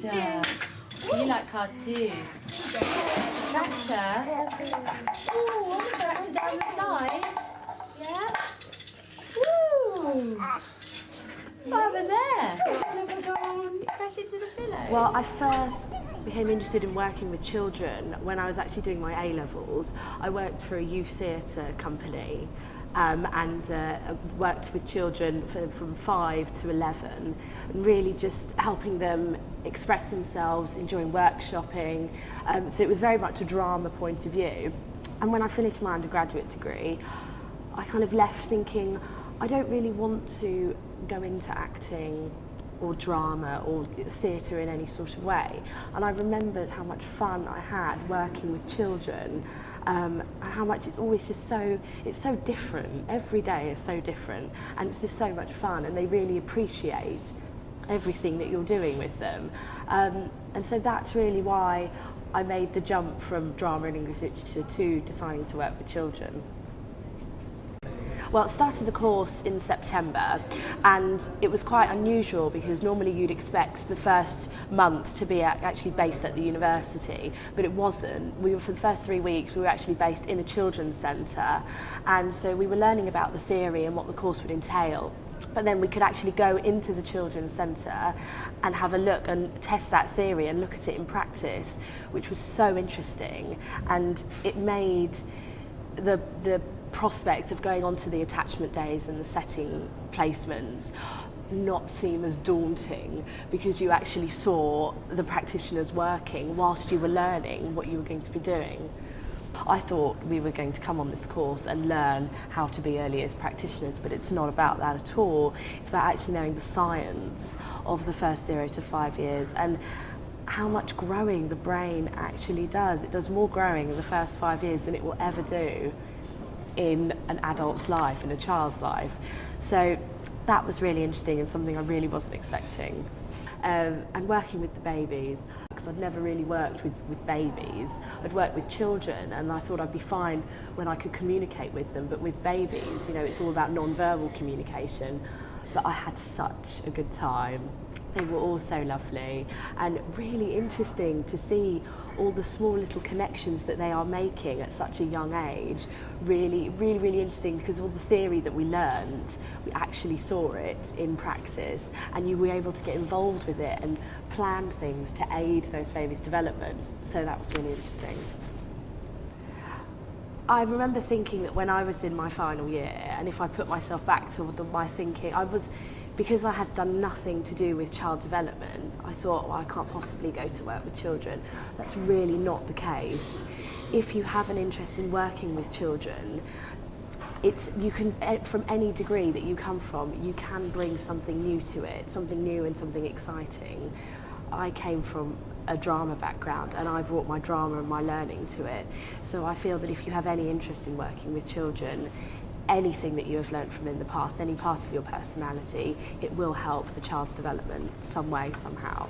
Tabitha. You like cars too. Tractor. Oh, the tractor down the side. Yeah. Woo. Over there. Crash into the pillow. Well, I first became interested in working with children when I was actually doing my A-levels. I worked for a youth theatre company and worked with children from 5 to 11, and really just helping them express themselves, enjoying workshopping. So it was very much a drama point of view. And when I finished my undergraduate degree, I kind of left thinking, I don't really want to go into acting or drama or theatre in any sort of way. And I remembered how much fun I had working with children, and how much it's always just it's so different. Every day is so different, and it's just so much fun, and they really appreciate everything that you're doing with them. And so that's really why I made the jump from drama and English literature to deciding to work with children. Well, it started the course in September, and it was quite unusual because normally you'd expect the first month to be actually based at the university, but it wasn't. For the first 3 weeks we were actually based in a children's centre, and so we were learning about the theory and what the course would entail. But then we could actually go into the children's centre and have a look and test that theory and look at it in practice, which was so interesting, and it made the prospect of going on to the attachment days and the setting placements not seem as daunting, because you actually saw the practitioners working whilst you were learning what you were going to be doing. I thought we were going to come on this course and learn how to be early years practitioners, but it's not about that at all. It's about actually knowing the science of the first 0 to 5 years and how much growing the brain actually does. It does more growing in the first 5 years than it will ever do in an adult's life, in a child's life. So that was really interesting and something I really wasn't expecting. And working with the babies, because I'd never really worked with babies. I'd worked with children, and I thought I'd be fine when I could communicate with them, but with babies, you know, it's all about non-verbal communication. But I had such a good time. They were all so lovely, and really interesting to see all the small little connections that they are making at such a young age. Really interesting, because all the theory that we learned, we actually saw it in practice, and you were able to get involved with it and plan things to aid those babies' development. So that was really interesting. I remember thinking that when I was in my final year, and if I put myself back to my thinking, because I had done nothing to do with child development, I thought, well, I can't possibly go to work with children. That's really not the case. If you have an interest in working with children, you can, from any degree that you come from, you can bring something new to it, something new and something exciting. I came from a drama background, and I brought my drama and my learning to it. So I feel that if you have any interest in working with children, anything that you have learnt from in the past, any part of your personality, it will help the child's development some way, somehow.